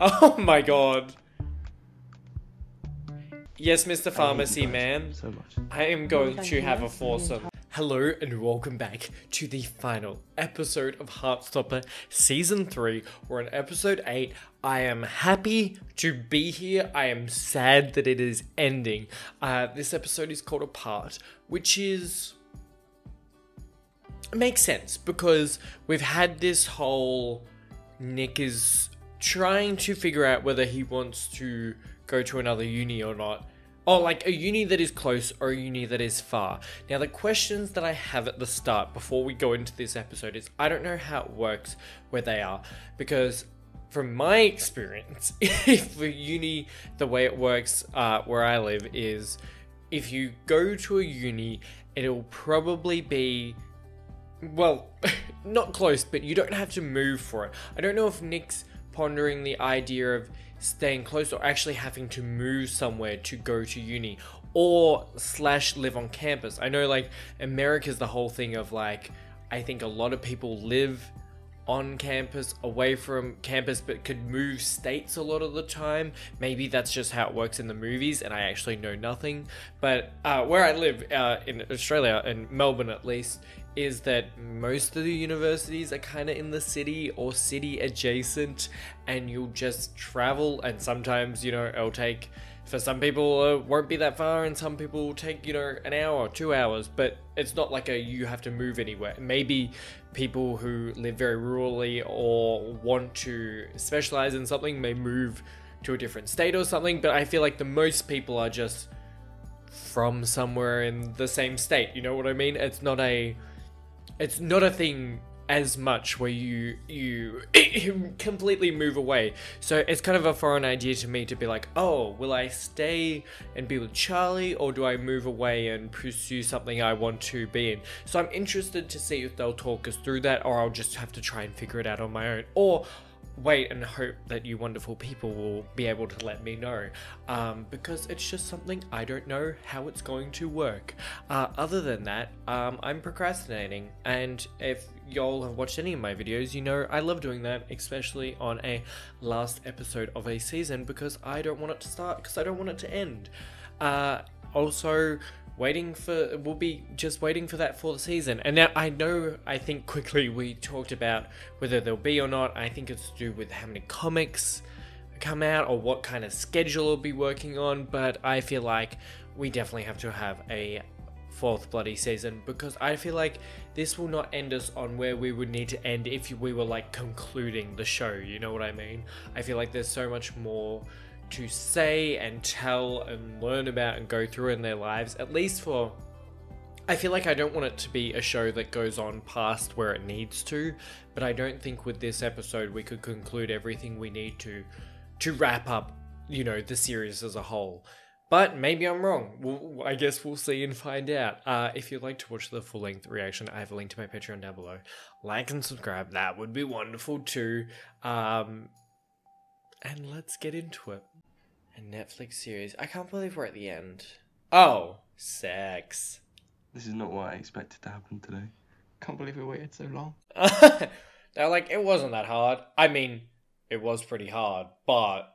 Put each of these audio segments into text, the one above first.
Oh my god. Yes, Mr. Pharmacy Man. So much. I am going to have a foursome. Hello and welcome back to the final episode of Heartstopper Season 3. We're on episode 8. I am happy to be here. I am sad that it is ending. This episode is called Apart, which is... It makes sense because we've had this whole... Nick is trying to figure out whether he wants to go to another uni or not. Or like a uni that is close or a uni that is far. Now the questions that I have at the start before we go into this episode is I don't know how it works where they are. Because from my experience, if the uni, the way it works where I live is if you go to a uni, it'll probably be... Well, not close, but you don't have to move for it. I don't know if Nick's pondering the idea of staying close or actually having to move somewhere to go to uni or / live on campus. I know like America's the whole thing of like, I think a lot of people live on campus, away from campus, but could move states a lot of the time. Maybe that's just how it works in the movies and I actually know nothing. But where I live in Australia, in Melbourne at least, is that most of the universities are kind of in the city or city adjacent and you'll just travel, and sometimes, you know, it'll take, for some people it won't be that far and some people will take, you know, an hour or 2 hours, but it's not like you have to move anywhere. Maybe people who live very rurally or want to specialize in something may move to a different state or something, but I feel like the most people are just from somewhere in the same state, you know what I mean? It's not a thing as much where you completely move away. So it's kind of a foreign idea to me to be like, oh, will I stay and be with Charlie, or do I move away and pursue something I want to be in? So I'm interested to see if they'll talk us through that, or I'll just have to try and figure it out on my own, or wait and hope that you wonderful people will be able to let me know, because it's just something I don't know how it's going to work. Other than that, I'm procrastinating, and if y'all have watched any of my videos, you know I love doing that, especially on a last episode of a season, because I don't want it to start, because I don't want it to end. Also, we'll be just waiting for that for the season. And now I think quickly we talked about whether there'll be or not. I think it's to do with how many comics come out or what kind of schedule we'll be working on, but I feel like we definitely have to have a 4th bloody season, because I feel like this will not end us on where we would need to end if we were like concluding the show, you know what I mean? I feel like there's so much more to say and tell and learn about and go through in their lives, at least for... I feel like I don't want it to be a show that goes on past where it needs to, but I don't think with this episode we could conclude everything we need to wrap up, you know, the series as a whole. But maybe I'm wrong. I guess we'll see and find out. If you'd like to watch the full-length reaction, I have a link to my Patreon down below. Like and subscribe, that would be wonderful too. And let's get into it. A Netflix series. I can't believe we're at the end. Oh, sex. This is not what I expected to happen today. Can't believe we waited so long. They're like, it wasn't that hard. I mean, it was pretty hard, but...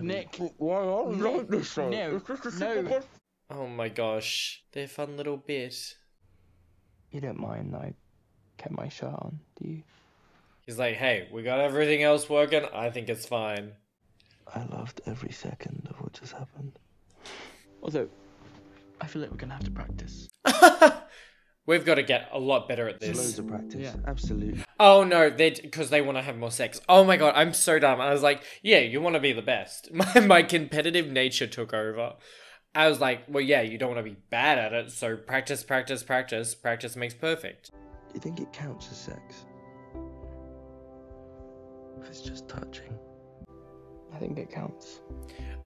Nick. Why are you like this show? No, no. Oh my gosh. They're a fun little bit. You don't mind that I kept my shirt on, do you? He's like, hey, we got everything else working. I think it's fine. I loved every second of what just happened. Although, I feel like we're gonna have to practice. We've got to get a lot better at There's this. loads of practice. Yeah. Absolutely. Oh no, because they want to have more sex. Oh my god, I'm so dumb. I was like, yeah, you want to be the best. My competitive nature took over. I was like, well, yeah, you don't want to be bad at it, so practice, practice, practice. Practice makes perfect. Do you think it counts as sex? If it's just touching. I think it counts.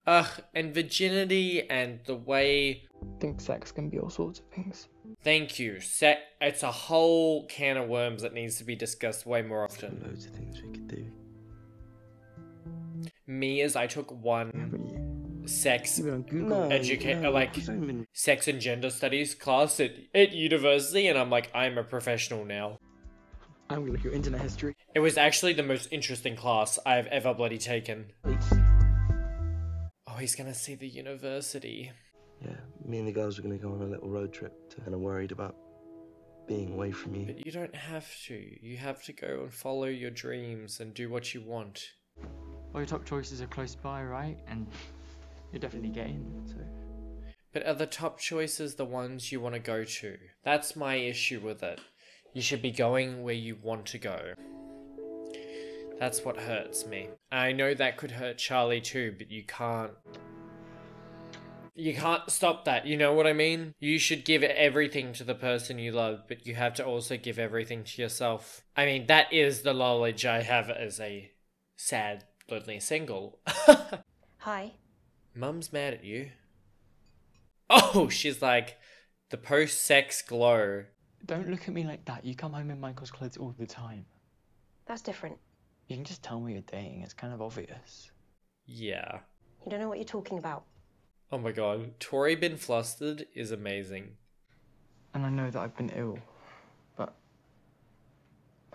And virginity and the way... I think sex can be all sorts of things. Thank you. It's a whole can of worms that needs to be discussed way more often. Loads of things we could do. Me, as I took one Haven't you? sex Even on Google. sex and gender studies class at university, and I'm like, I'm a professional now. I'm gonna look at your internet history. It was actually the most interesting class I've ever bloody taken. Oh, he's gonna see the university. Yeah, me and the girls are gonna go on a little road trip, and I'm worried about being away from you. But you don't have to. You have to go and follow your dreams and do what you want. Well, your top choices are close by, right? And you're definitely getting, so... But are the top choices the ones you want to go to? That's my issue with it. You should be going where you want to go. That's what hurts me. I know that could hurt Charlie too, but you can't... You can't stop that, you know what I mean? You should give everything to the person you love, but you have to also give everything to yourself. I mean, that is the knowledge I have as a sad, lonely single. Hi. Mum's mad at you. Oh, she's like, the post-sex glow. Don't look at me like that. You come home in Michael's clothes all the time. That's different. You can just tell me you're dating. It's kind of obvious. Yeah. You don't know what you're talking about. Oh my god, Tori been flustered is amazing. And I know that I've been ill, but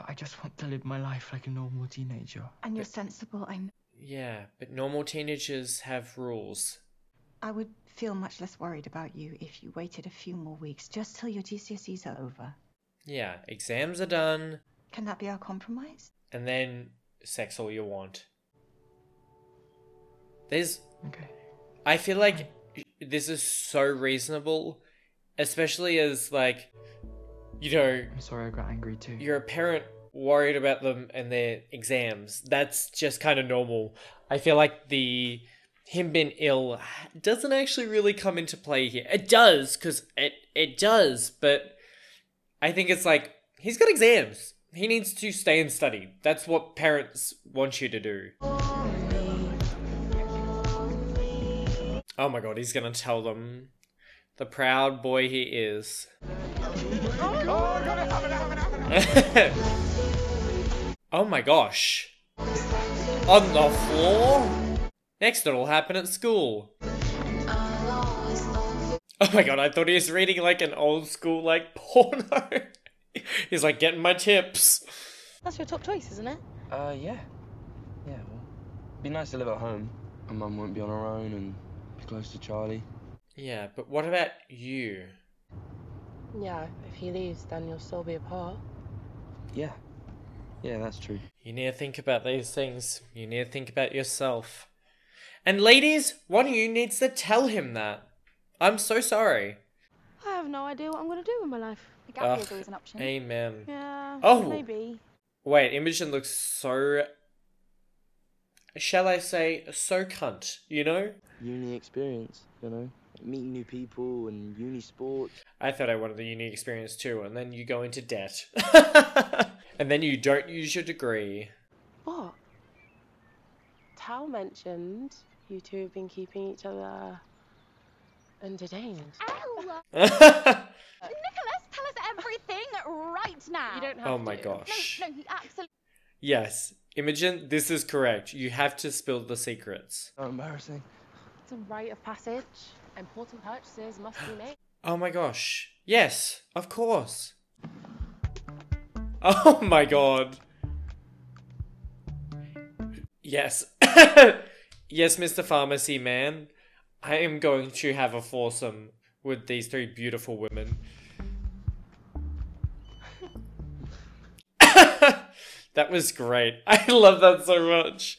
I just want to live my life like a normal teenager. And you're sensible, I know. Yeah, but normal teenagers have rules. I would feel much less worried about you if you waited a few more weeks, just till your GCSEs are over. Yeah, exams are done. Can that be our compromise? And then sex all you want. There's... Okay. I feel like this is so reasonable, especially as, like, you know... I'm sorry I got angry too. You're a parent worried about them and their exams. That's just kind of normal. I feel like him being ill doesn't actually really come into play here. It does, because it does, but I think it's like, he's got exams. He needs to stay and study. That's what parents want you to do. Oh my god, he's gonna tell them. The proud boy he is. Oh my gosh. On the floor? Next it'll happen at school. Oh my god, I thought he was reading like an old school like porno. He's like getting my tips. That's your top choice, isn't it? Yeah. Yeah, well, it'd be nice to live at home. My mum won't be on her own and be close to Charlie. Yeah, but what about you? Yeah, if he leaves, then you'll still be apart. Yeah. Yeah, that's true. You need to think about these things. You need to think about yourself. And ladies, one of you needs to tell him that. I'm so sorry. I have no idea what I'm going to do with my life. A gap year is always an option. Amen. Yeah, Oh. maybe. Wait, Imogen looks so... Shall I say, so cunt, you know? Uni experience, you know? Meeting new people and uni sports. I thought I wanted the uni experience too, and then you go into debt. And then you don't use your degree. What? Tal mentioned you two have been keeping each other entertained. Ella! Nicholas, tell us everything right now. You don't have Oh to. my gosh. No, he absolutely... Yes, Imogen, this is correct. You have to spill the secrets. So embarrassing. It's a rite of passage. Important purchases must be made. Oh my gosh. Yes, of course. Oh my god. Yes. Yes, Mr. Pharmacy Man. I am going to have a foursome with these three beautiful women. That was great. I love that so much.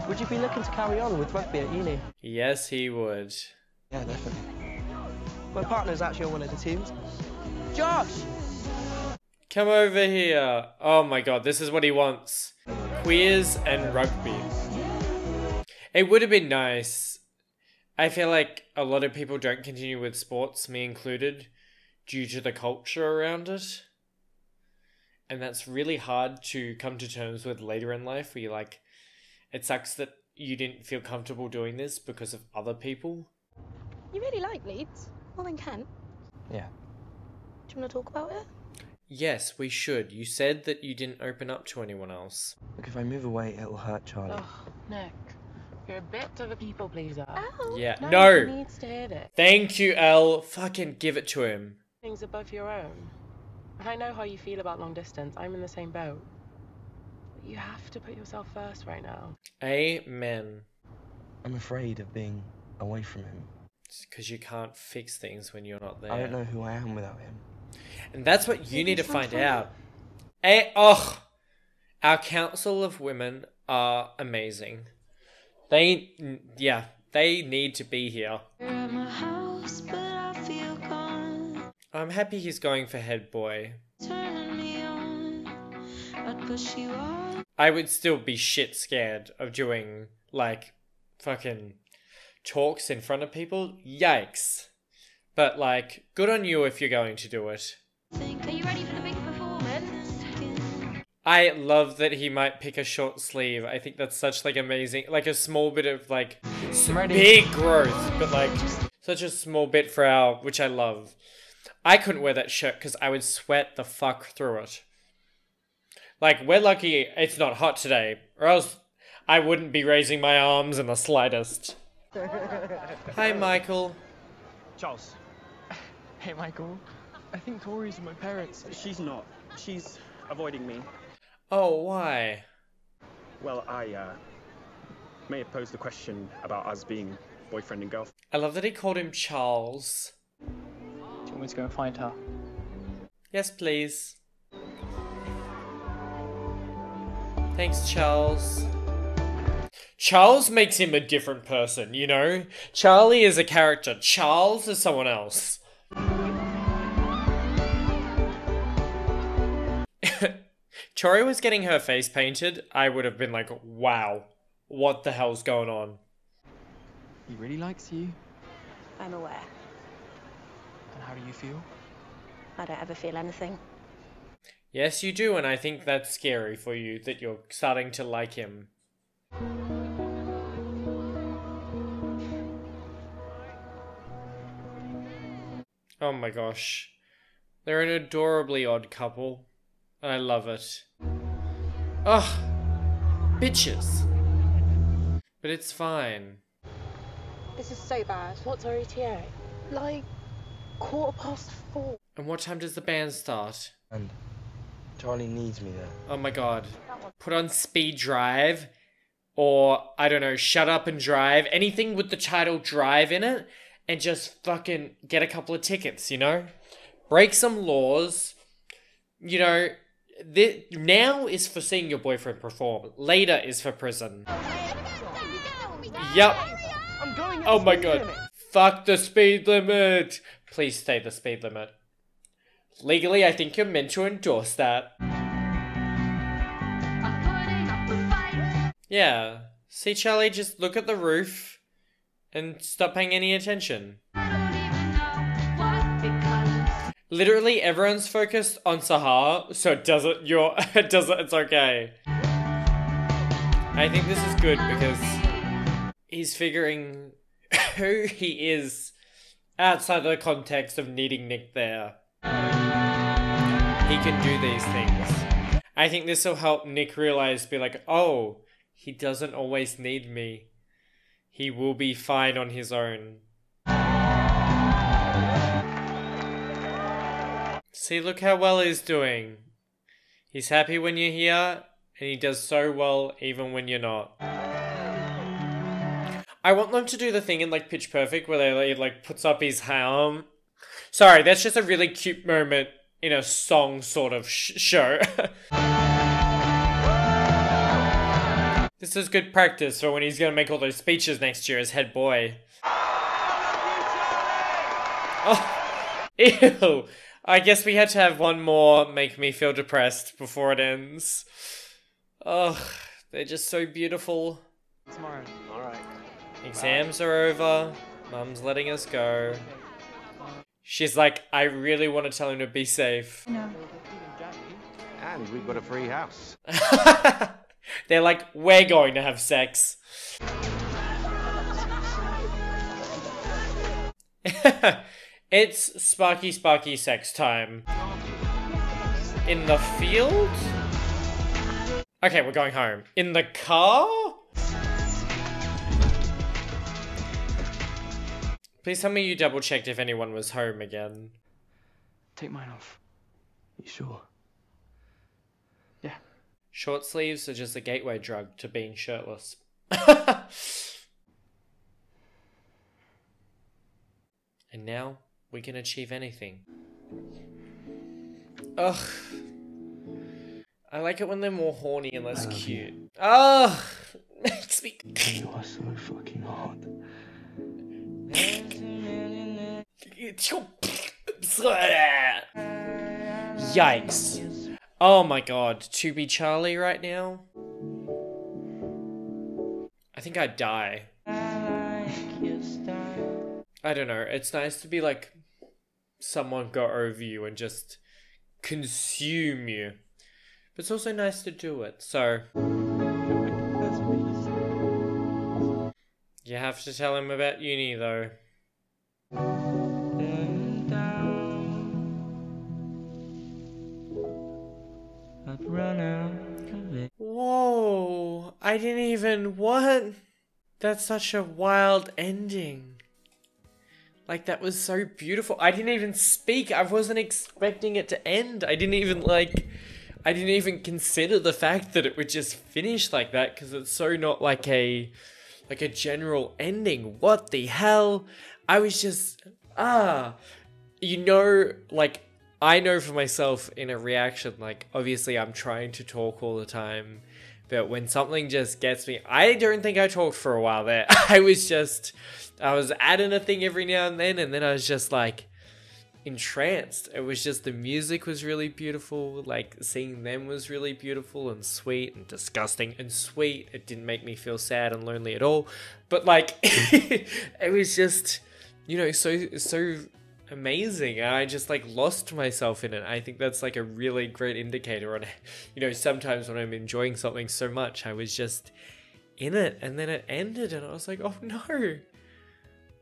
Would you be looking to carry on with rugby at uni? Yes, he would. Yeah, definitely. My partner's actually on one of the teams. Josh! Come over here. Oh my god, this is what he wants. Queers and rugby. It would have been nice. I feel like a lot of people don't continue with sports, me included, due to the culture around it. And that's really hard to come to terms with later in life, where you're like, it sucks that you didn't feel comfortable doing this because of other people. You really like Leeds? More than Kent? Yeah. Do you want to talk about it? Yes, we should. You said that you didn't open up to anyone else. Look, if I move away, it'll hurt Charlie. Oh, Nick. You're a bit of a people pleaser. Oh. Yeah, No, no! He needs to hear this. Thank you, Elle. Fucking give it to him. Things above your own. And I know how you feel about long distance. I'm in the same boat. But you have to put yourself first right now. Amen. I'm afraid of being away from him. It's because you can't fix things when you're not there. I don't know who I am without him. And that's what you need to find out. Our council of women are amazing. They need to be here. I'm happy he's going for head boy. I would still be shit scared of doing, like, fucking talks in front of people. Yikes. But, like, good on you if you're going to do it. Are you ready for the big performance? I love that he might pick a short sleeve. I think that's such, like, amazing. Like, a small bit of, like, big growth. But, like, such a small bit for our... Which I love. I couldn't wear that shirt because I would sweat the fuck through it. Like, we're lucky it's not hot today. Or else I wouldn't be raising my arms in the slightest. Hi, Michael. Charles. Hey, Michael. I think Tori's with my parents. She's not. She's avoiding me. Oh, why? Well, I may have posed the question about us being boyfriend and girlfriend. I love that he called him Charles. Do you want me to go and find her? Yes, please. Thanks, Charles. Charles makes him a different person, you know? Charlie is a character. Charles is someone else. Tori was getting her face painted, I would have been like, wow, what the hell's going on? He really likes you. I'm aware. And how do you feel? I don't ever feel anything. Yes, you do, and I think that's scary for you, that you're starting to like him. Oh my gosh. They're an adorably odd couple. And I love it. Ugh. Bitches. But it's fine. This is so bad. What's our ETA? Like, 4:15. And what time does the band start? And Charlie needs me there. Oh my god. Put on speed drive. Or, I don't know, shut up and drive. Anything with the title drive in it. And just fucking get a couple of tickets, you know? Break some laws. You know, now is for seeing your boyfriend perform. Later is for prison. Yup. Oh my god. Fuck the speed limit. Please stay the speed limit. Legally, I think you're meant to endorse that. Yeah. See, Charlie, just look at the roof and stop paying any attention. Literally, everyone's focused on Sahar, so it's okay. I think this is good because he's figuring who he is outside the context of needing Nick there. He can do these things. I think this will help Nick realize, be like, oh, he doesn't always need me. He will be fine on his own. See, look how well he's doing. He's happy when you're here, and he does so well even when you're not. I want them to do the thing in, like, Pitch Perfect where they, like, puts up his arm. Sorry, that's just a really cute moment in a song sort of show. This is good practice for when he's gonna make all those speeches next year as head boy. Oh, ew. I guess we had to have one more make me feel depressed before it ends. Ugh, they're just so beautiful. Tomorrow. Alright. Exams are over. Mum's letting us go. She's like, I really want to tell him to be safe. No. And we've got a free house. They're like, we're going to have sex. It's sparky sex time. In the field? Okay, we're going home. In the car? Please tell me you double checked if anyone was home again. Take mine off. You sure? Yeah. Short sleeves are just a gateway drug to being shirtless. And now we can achieve anything. Ugh. I like it when they're more horny and less cute. Ugh. Makes me. You are so fucking hot. Yikes. Oh my god. To be Charlie right now? I think I'd die. I don't know. It's nice to be like someone go over you and just consume you. But it's also nice to do it. So you have to tell him about uni though. Whoa, I didn't even, what? That's such a wild ending. Like, that was so beautiful. I didn't even speak. I wasn't expecting it to end. I didn't even consider the fact that it would just finish like that, because it's so not like a general ending. What the hell? I was just, you know, like, I know for myself in a reaction, like, obviously I'm trying to talk all the time, but when something just gets me, I don't think I talked for a while there. I was adding a thing every now and then I was just like entranced. It was just, the music was really beautiful, like seeing them was really beautiful and sweet and disgusting and sweet. It didn't make me feel sad and lonely at all, but like it was just, you know, so amazing. I just like lost myself in it. I think that's like a really great indicator on, you know, sometimes when I'm enjoying something so much, I was just in it, and then it ended and I was like, oh no.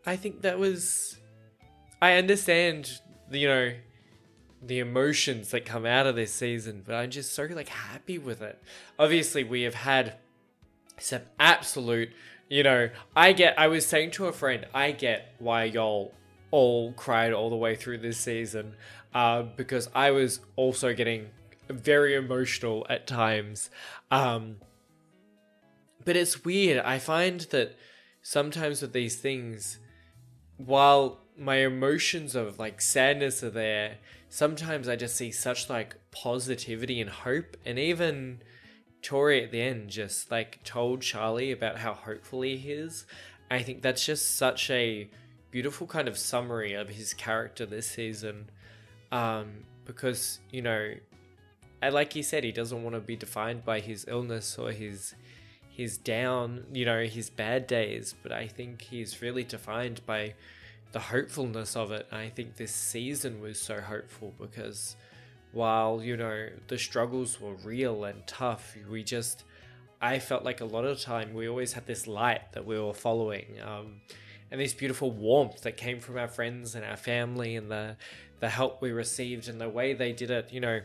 I think that was, I understand, you know, the emotions that come out of this season, but I'm just so like happy with it. Obviously we have had some absolute, you know, I was saying to a friend, I get why y'all all cried all the way through this season, because I was also getting very emotional at times. But it's weird. I find that sometimes with these things, while my emotions of like sadness are there, sometimes I just see such like positivity and hope. And even Tori at the end just like told Charlie about how hopeful he is. I think that's just such a beautiful kind of summary of his character this season, because, you know, and like he said, he doesn't want to be defined by his illness or his down, you know, his bad days, but I think he's really defined by the hopefulness of it. And I think this season was so hopeful because while, you know, the struggles were real and tough, I felt like a lot of the time we always had this light that we were following, and this beautiful warmth that came from our friends and our family, and the help we received, and the way they did it. You know,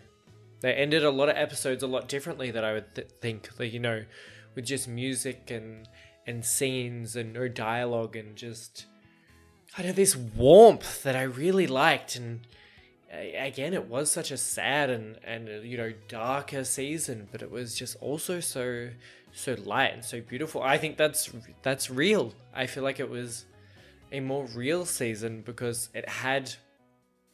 they ended a lot of episodes a lot differently that I would think, that, you know, with just music and scenes and no dialogue, and just kind of this warmth that I really liked. And again, it was such a sad and you know, darker season, but it was just also so light and so beautiful. I think that's real. I feel like it was a more real season because it had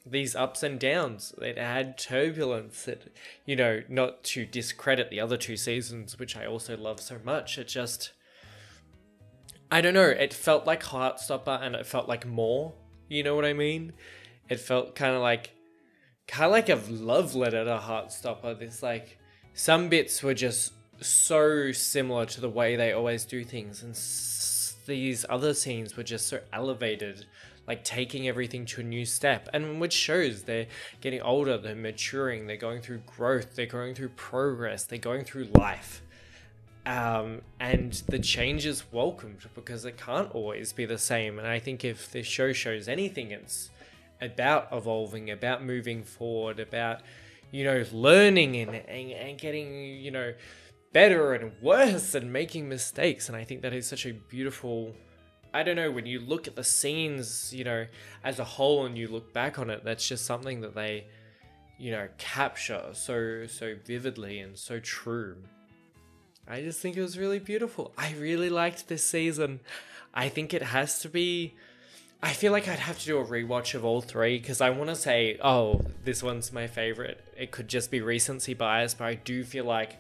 these ups and downs. It had turbulence. It, you know, not to discredit the other two seasons, which I also love so much. It just, I don't know, it felt like Heartstopper, and it felt like more, you know what I mean? It felt kind of like a love letter to Heartstopper. This, like, some bits were just so similar to the way they always do things, and these other scenes were just so elevated, like taking everything to a new step, and which shows they're getting older, they're maturing, they're going through growth, they're going through progress, they're going through life. And the change is welcomed because it can't always be the same. And I think if this show shows anything, it's about evolving, about moving forward, about, you know, learning and getting, you know, better and worse and making mistakes. And I think that is such a beautiful, I don't know, when you look at the scenes, you know, as a whole and you look back on it, that's just something that they, capture so vividly and so true. I just think it was really beautiful. I really liked this season. I think it has to be... I feel like I'd have to do a rewatch of all three, because I want to say, oh, this one's my favorite. It could just be recency bias, but I do feel like,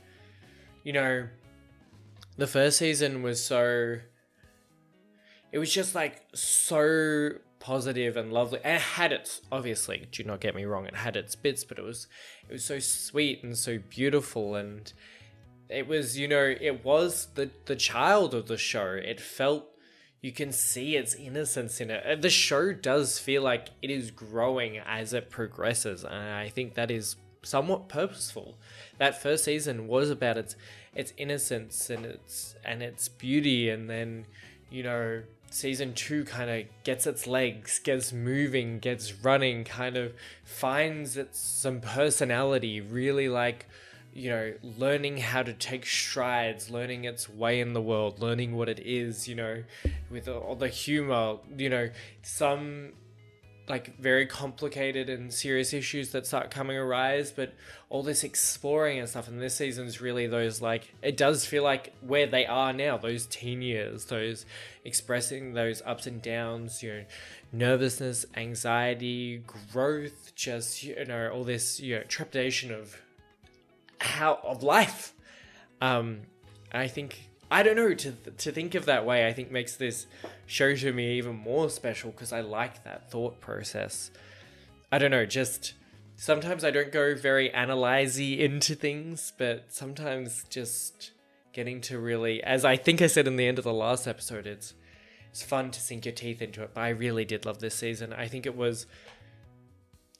the first season was so... It was just like so positive and lovely. And it had its, obviously, do not get me wrong, it had its bits, but it was so sweet and so beautiful, and it was, it was the child of the show. It felt, you can see its innocence in it. The show does feel like it is growing as it progresses, and I think that is somewhat purposeful. That first season was about its innocence and its beauty, and then, season 2 kind of gets its legs, gets moving, gets running, kind of finds some personality, really learning how to take strides, learning its way in the world, learning what it is, with all the humor, some very complicated and serious issues that start arise, but all this exploring and stuff. And this season's really those, it does feel like where they are now, those teen years, those expressing those ups and downs, nervousness, anxiety, growth, just, all this, trepidation of life. I think, I don't know, to think of that way, I think makes this show to me even more special, because I like that thought process. I don't know, just sometimes I don't go very analyze-y into things, but sometimes just getting to really, as I think I said in the end of the last episode, it's fun to sink your teeth into it. But I really did love this season. I think it was,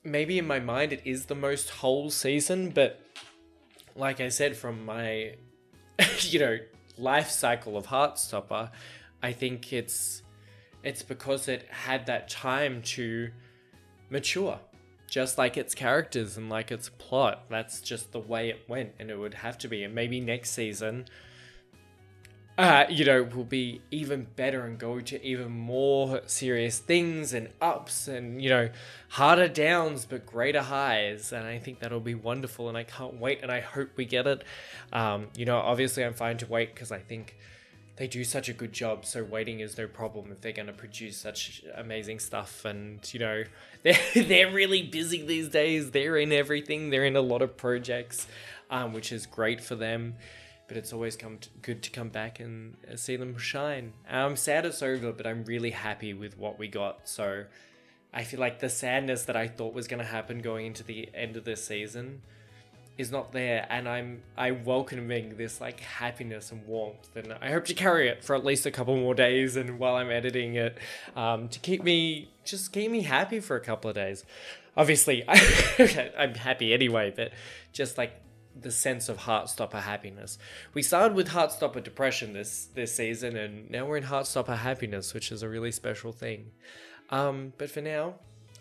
maybe in my mind it is the most whole season, but like I said, from my life cycle of Heartstopper, I think it's because it had that time to mature, just like its characters and like its plot. That's just the way it went, and it would have to be. And maybe next season, will be even better and go to even more serious things and ups and, harder downs, but greater highs. And I think that'll be wonderful, and I can't wait, and I hope we get it. Obviously I'm fine to wait, because I think they do such a good job, so waiting is no problem if they're going to produce such amazing stuff. And, they're really busy these days. They're in everything. They're in a lot of projects, which is great for them. But it's always good to come back and see them shine. I'm sad it's over, but I'm really happy with what we got. So I feel like the sadness that I thought was going to happen going into the end of this season is not there, and I'm welcoming this happiness and warmth, and I hope to carry it for at least a couple more days, and while I'm editing it, to keep me happy for a couple of days. Obviously, I'm happy anyway, but just the sense of Heartstopper happiness. We started with Heartstopper depression this season, and now we're in Heartstopper happiness, which is a really special thing. But for now,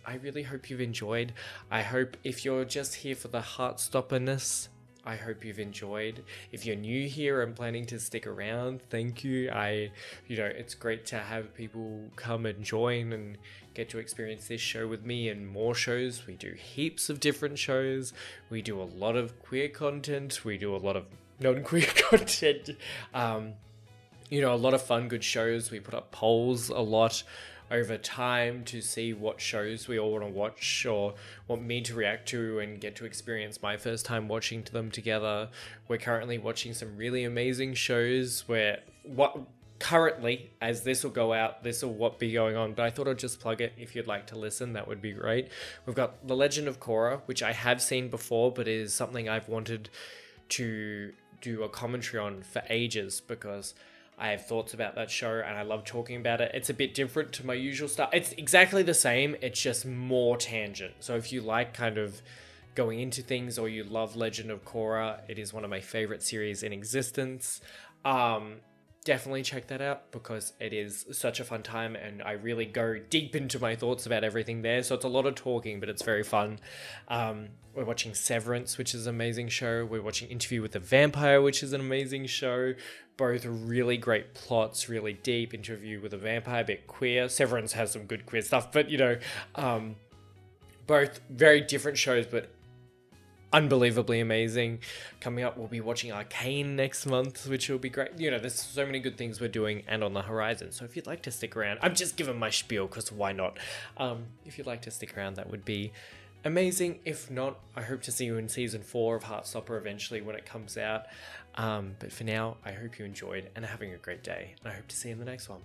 I really hope you've enjoyed. I hope if you're just here for the Heartstopperness, I hope you've enjoyed. If you're new here and planning to stick around, thank you. It's great to have people come and join and get to experience this show with me and more shows. We do heaps of different shows. We do a lot of queer content. We do a lot of non-queer content. A lot of fun, good shows. We put up polls a lot over time to see what shows we all want to watch or want me to react to and get to experience my first time watching them together. We're currently watching some really amazing shows where currently, as this will go out, this will be going on, but I thought I'd just plug it. If you'd like to listen, that would be great. We've got The Legend of Korra, which I have seen before, but is something I've wanted to do a commentary on for ages, because I have thoughts about that show and I love talking about it. It's a bit different to my usual stuff. It's exactly the same, it's just more tangent. So if you like kind of going into things, or you love Legend of Korra, it is one of my favorite series in existence. Definitely check that out, because it is such a fun time and I really go deep into my thoughts about everything there. So it's a lot of talking, but it's very fun. We're watching Severance, which is an amazing show. We're watching Interview with the Vampire, which is an amazing show. Both really great plots, really deep. Interview with a Vampire, a bit queer. Severance has some good queer stuff, but both very different shows, but unbelievably amazing. Coming up, we'll be watching Arcane next month, which will be great. You know, there's so many good things we're doing and on the horizon. So if you'd like to stick around, I'm just giving my spiel because why not? If you'd like to stick around, that would be amazing. If not, I hope to see you in season 4 of Heartstopper eventually when it comes out. But for now, I hope you enjoyed and are having a great day. And I hope to see you in the next one.